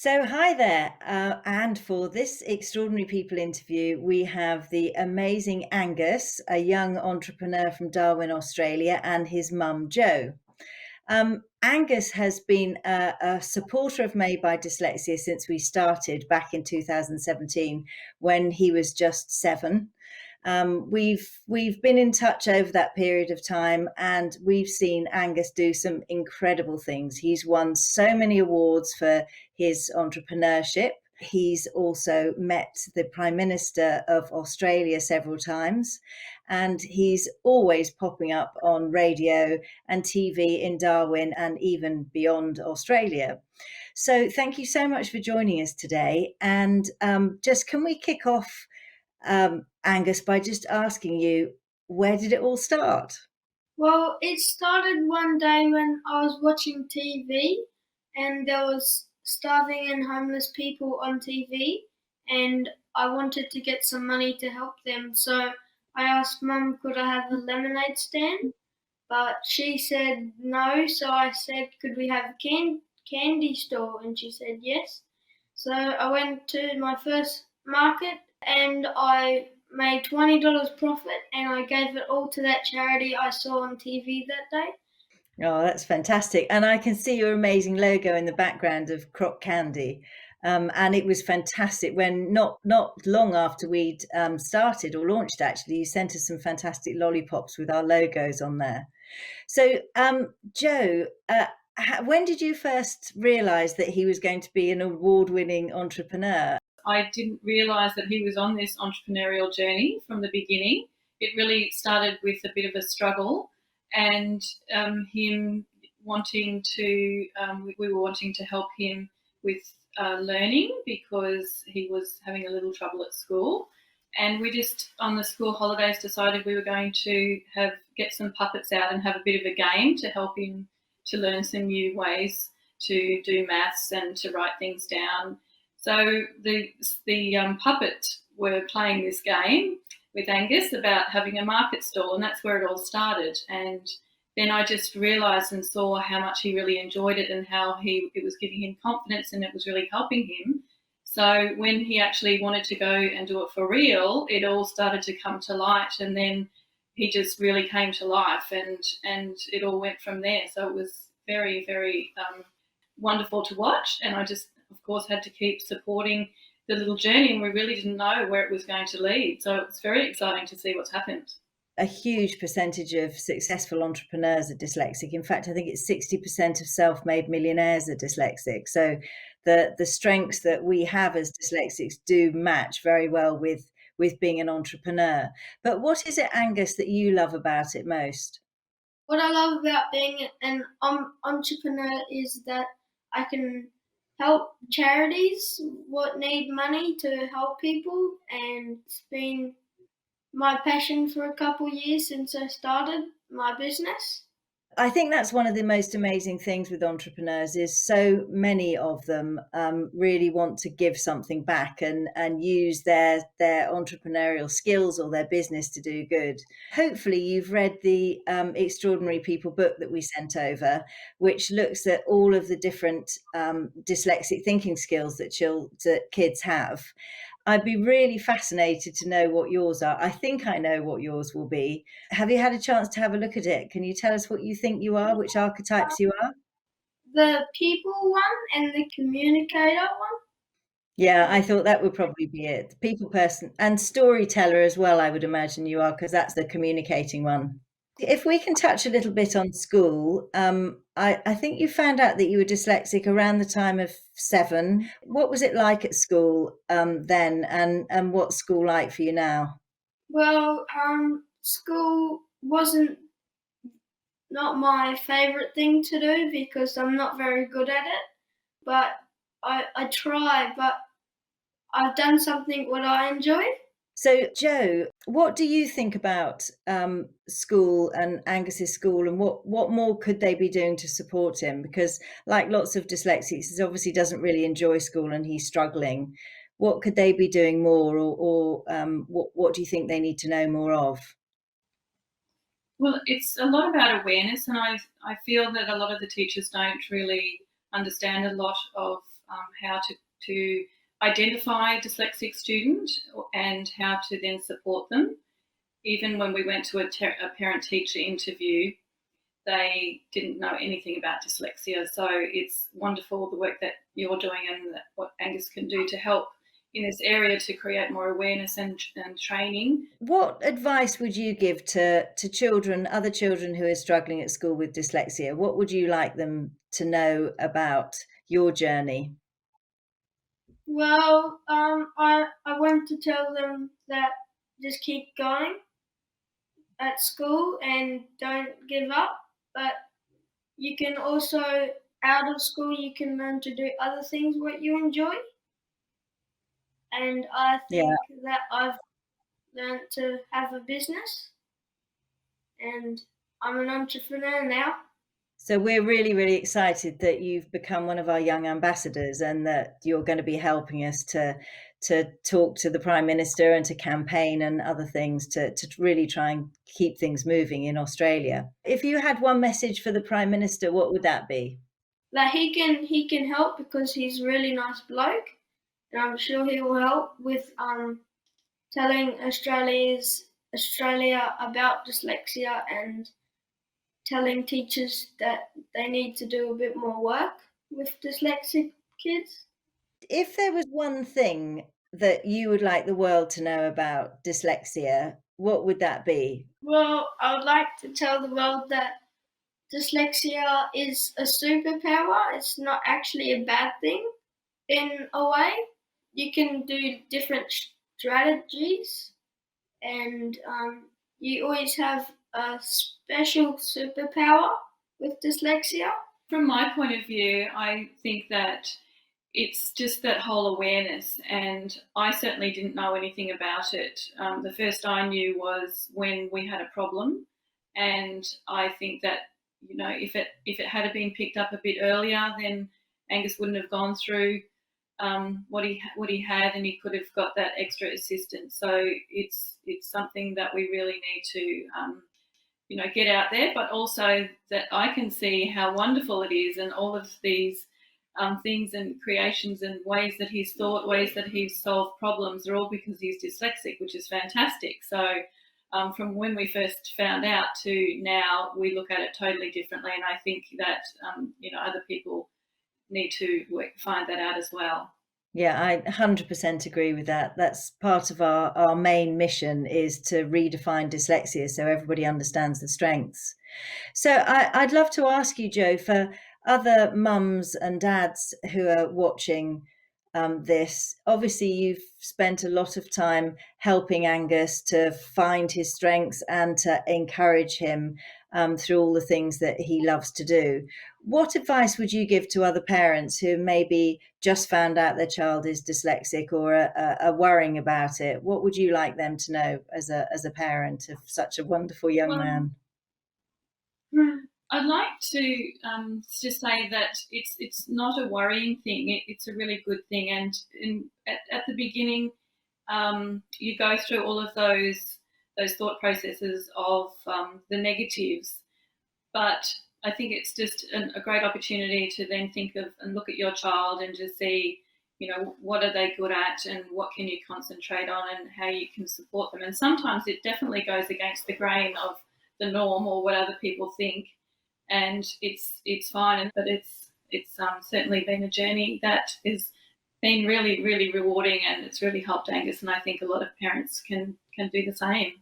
So, hi there. And for this Extraordinary People interview, we have the amazing Angus, a young entrepreneur from Darwin, Australia, and his mum, Jo. Angus has been a supporter of Made by Dyslexia since we started back in 2017 when he was just 7. We've been in touch over that period of time, and we've seen Angus do some incredible things. He's won so many awards for his entrepreneurship. He's also met the Prime Minister of Australia several times, and he's always popping up on radio and TV in Darwin and even beyond Australia. So, thank you so much for joining us today. And just can we kick off, Angus, by just asking you, where did it all start? Well, it started one day when I was watching TV and there was starving and homeless people on TV and I wanted to get some money to help them. So I asked Mum could I have a lemonade stand, but she said no. So I said could we have a candy store, and she said yes. So I went to my first market and I made $20 profit and I gave it all to that charity I saw on TV that day. Oh, that's fantastic. And I can see your amazing logo in the background of Croc Candy. And it was fantastic when not long after we'd started or launched, actually, you sent us some fantastic lollipops with our logos on there. So, Jo, when did you first realize that he was going to be an award-winning entrepreneur? I didn't realise that he was on this entrepreneurial journey from the beginning. It really started with a bit of a struggle, and him wanting to, we were wanting to help him with learning because he was having a little trouble at school. And we just, on the school holidays, decided we were going to get some puppets out and have a bit of a game to help him to learn some new ways to do maths and to write things down. So the puppets were playing this game with Angus about having a market stall, and that's where it all started. And then I just realised and saw how much he really enjoyed it and how it was giving him confidence and it was really helping him. So when he actually wanted to go and do it for real, it all started to come to light, and then he just really came to life, and it all went from there. So it was very, very wonderful to watch, and I just, of course, had to keep supporting the little journey, and we really didn't know where it was going to lead. So it's very exciting to see what's happened. A huge percentage of successful entrepreneurs are dyslexic. In fact, I think it's 60% of self-made millionaires are dyslexic. So the strengths that we have as dyslexics do match very well with being an entrepreneur. But what is it, Angus, that you love about it most? What I love about being an entrepreneur is that I can help charities what need money to help people, and it's been my passion for a couple of years since I started my business. I think that's one of the most amazing things with entrepreneurs is so many of them really want to give something back and use their entrepreneurial skills or their business to do good. Hopefully, you've read the Extraordinary People book that we sent over, which looks at all of the different dyslexic thinking skills that kids have. I'd be really fascinated to know what yours are. I think I know what yours will be. Have you had a chance to have a look at it? Can you tell us what you think you are, which archetypes you are? The people one and the communicator one. Yeah, I thought that would probably be it. People person and storyteller as well, I would imagine you are, because that's the communicating one. If we can touch a little bit on school, I think you found out that you were dyslexic around the time of 7. What was it like at school then, and what's school like for you now? Well, school wasn't not my favourite thing to do because I'm not very good at it. But I try, but I've done something what I enjoy. So, Jo, what do you think about school and Angus's school, and what more could they be doing to support him? Because, like lots of dyslexics, he obviously doesn't really enjoy school and he's struggling. What could they be doing more, or what do you think they need to know more of? Well, it's a lot about awareness, and I feel that a lot of the teachers don't really understand a lot of how to identify a dyslexic student and how to then support them. Even when we went to a parent-teacher interview, they didn't know anything about dyslexia. So it's wonderful the work that you're doing and what Angus can do to help in this area to create more awareness and training. What advice would you give to children, other children who are struggling at school with dyslexia? What would you like them to know about your journey? Well, I want to tell them that just keep going at school and don't give up. But you can also, out of school, you can learn to do other things what you enjoy. And I Yeah. think that I've learned to have a business, and I'm an entrepreneur now. So we're really, really excited that you've become one of our young ambassadors and that you're going to be helping us to talk to the Prime Minister and to campaign and other things to really try and keep things moving in Australia. If you had one message for the Prime Minister, what would that be? That he can help because he's a really nice bloke, and I'm sure he will help with telling Australia about dyslexia and telling teachers that they need to do a bit more work with dyslexic kids. If there was one thing that you would like the world to know about dyslexia, what would that be? Well, I would like to tell the world that dyslexia is a superpower. It's not actually a bad thing in a way. You can do different strategies, and you always have a special superpower with dyslexia. From my point of view, I think that it's just that whole awareness, and I certainly didn't know anything about it. The first I knew was when we had a problem, and I think that if it had been picked up a bit earlier, then Angus wouldn't have gone through what he had, and he could have got that extra assistance. So it's something that we really need to get out there, but also that I can see how wonderful it is, and all of these things and creations and ways that he's thought, ways that he's solved problems are all because he's dyslexic, which is fantastic. So from when we first found out to now, we look at it totally differently, and I think that other people need to find that out as well. Yeah, I 100% agree with that. That's part of our main mission, is to redefine dyslexia so everybody understands the strengths. So I'd love to ask you, Jo, for other mums and dads who are watching this. Obviously, you've spent a lot of time helping Angus to find his strengths and to encourage him through all the things that he loves to do. What advice would you give to other parents who maybe just found out their child is dyslexic or are worrying about it? What would you like them to know as a parent of such a wonderful young man? I'd like to just say that it's not a worrying thing. It's a really good thing. And at the beginning, you go through all of those thought processes of the negatives. But I think it's just a great opportunity to then think of and look at your child and just see, what are they good at and what can you concentrate on and how you can support them. And sometimes it definitely goes against the grain of the norm or what other people think. And it's fine, but it's certainly been a journey that has been really, really rewarding, and it's really helped Angus, and I think a lot of parents can do the same.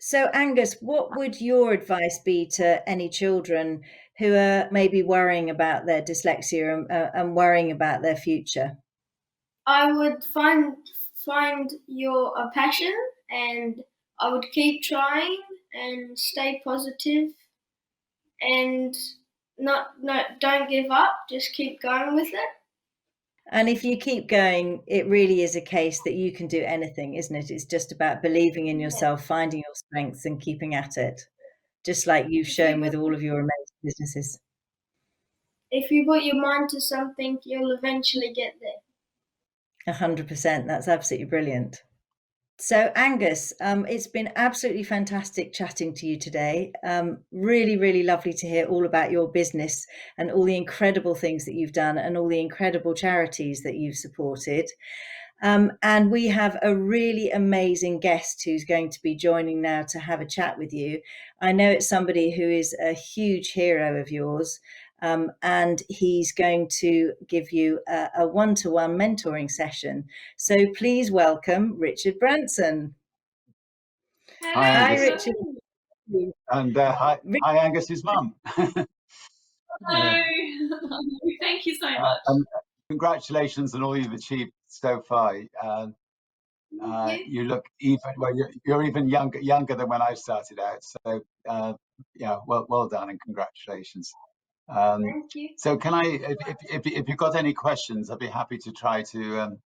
So Angus, what would your advice be to any children who are maybe worrying about their dyslexia and worrying about their future? I would find your passion, and I would keep trying and stay positive, and don't give up. Just keep going with it. And if you keep going, it really is a case that you can do anything, isn't it? It's just about believing in yourself, finding your strengths and keeping at it, just like you've shown with all of your amazing businesses. If you put your mind to something, you'll eventually get there. 100%. That's absolutely brilliant. So Angus, it's been absolutely fantastic chatting to you today. Really, really lovely to hear all about your business and all the incredible things that you've done and all the incredible charities that you've supported. And we have a really amazing guest who's going to be joining now to have a chat with you. I know it's somebody who is a huge hero of yours, and he's going to give you a one-to-one mentoring session. So please welcome Richard Branson. Hello. Hi, Hi, Angus. Richard. And hi, Angus's mum. Hello. Thank you so much. Congratulations on all you've achieved so far. You look even you're even younger than when I started out. So yeah, well done and congratulations. Thank you. So can I, if you've got any questions, I'd be happy to try to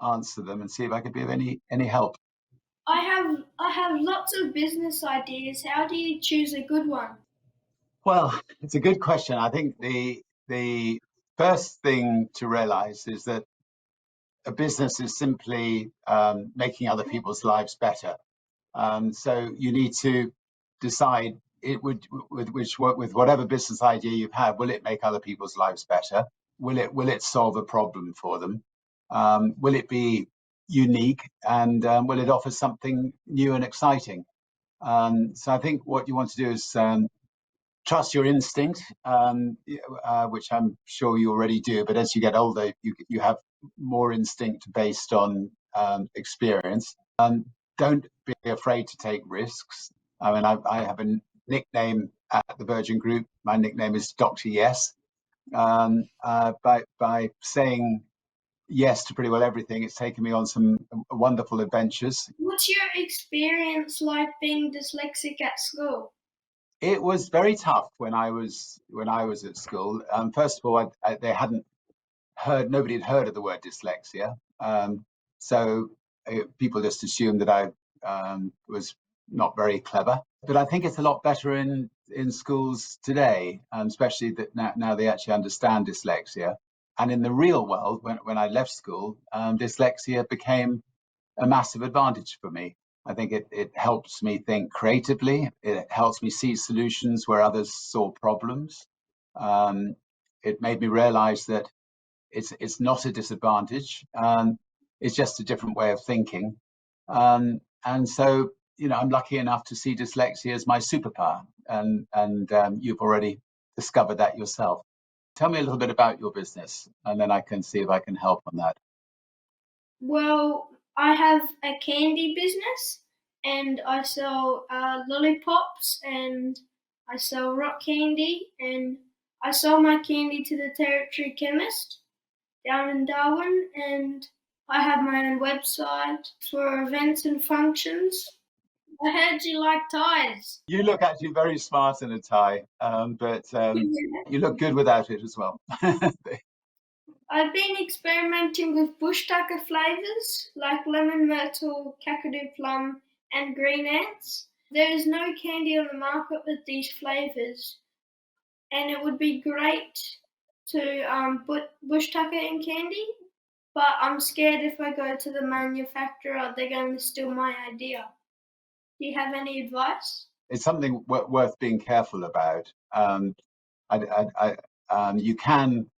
answer them and see if I could be of any help. I have lots of business ideas. How do you choose a good one? Well, it's a good question. I think the first thing to realize is that a business is simply making other people's lives better. So you need to decide with whatever business idea you have, will it make other people's lives better? Will it solve a problem for them? Will it be unique, and will it offer something new and exciting? So I think what you want to do is trust your instinct, which I'm sure you already do. But as you get older, you have more instinct based on experience. Don't be afraid to take risks. I mean, I have a nickname at the Virgin Group. My nickname is Dr. Yes. By saying yes to pretty well everything, it's taken me on some wonderful adventures. What's your experience like being dyslexic at school? It was very tough when I was at school. First of all, nobody had heard of the word dyslexia, so people just assumed that I was not very clever. But I think it's a lot better in schools today, especially that now they actually understand dyslexia. And in the real world, when I left school, dyslexia became a massive advantage for me. I think it helps me think creatively. It helps me see solutions where others saw problems. It made me realize that it's not a disadvantage. It's just a different way of thinking. And so, I'm lucky enough to see dyslexia as my superpower. And you've already discovered that yourself. Tell me a little bit about your business, and then I can see if I can help on that. Well, I have a candy business, and I sell lollipops, and I sell rock candy, and I sell my candy to the territory chemist down in Darwin, and I have my own website for events and functions. I heard you like ties. You look actually very smart in a tie, but you look good without it as well. I've been experimenting with bush tucker flavours like lemon myrtle, kakadu plum, and green ants. There is no candy on the market with these flavours, and it would be great to put bush tucker in candy, but I'm scared if I go to the manufacturer, they're going to steal my idea. Do you have any advice? It's something worth being careful about. You can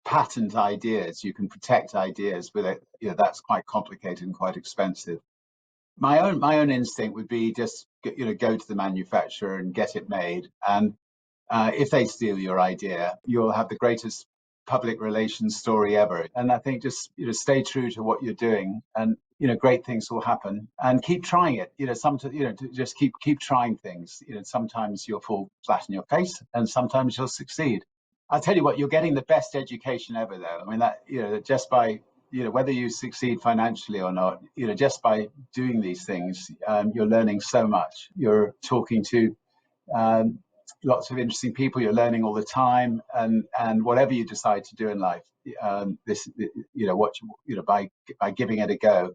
patent ideas, you can protect ideas, but that's quite complicated and quite expensive. My own instinct would be just go to the manufacturer and get it made. And if they steal your idea, you'll have the greatest public relations story ever. And I think just stay true to what you're doing, and great things will happen. And keep trying it. Just keep trying things. Sometimes you'll fall flat on your face, and sometimes you'll succeed. I'll tell you what, you're getting the best education ever, though. I mean, that just by whether you succeed financially or not, just by doing these things, you're learning so much. You're talking to lots of interesting people. You're learning all the time, and whatever you decide to do in life, by giving it a go,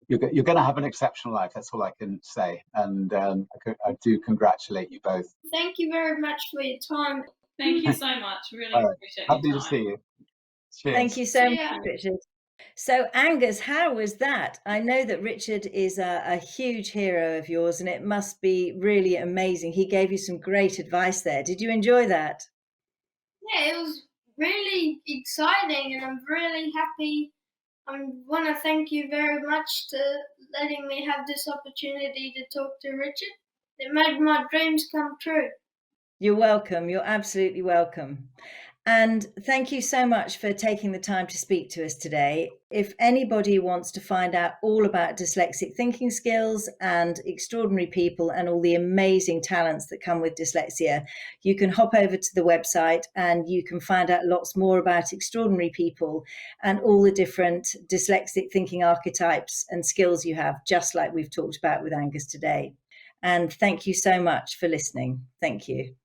you're going to have an exceptional life. That's all I can say. And I do congratulate you both. Thank you very much for your time. Thank you so much. Really appreciate your time. Happy to see you. Cheers. Thank you so Yeah. much, Richard. So, Angus, how was that? I know that Richard is a huge hero of yours, and it must be really amazing. He gave you some great advice there. Did you enjoy that? Yeah, it was really exciting, and I'm really happy. I want to thank you very much to letting me have this opportunity to talk to Richard. It made my dreams come true. You're welcome. You're absolutely welcome. And thank you so much for taking the time to speak to us today. If anybody wants to find out all about dyslexic thinking skills and extraordinary people and all the amazing talents that come with dyslexia, you can hop over to the website and you can find out lots more about extraordinary people and all the different dyslexic thinking archetypes and skills you have, just like we've talked about with Angus today. And thank you so much for listening. Thank you.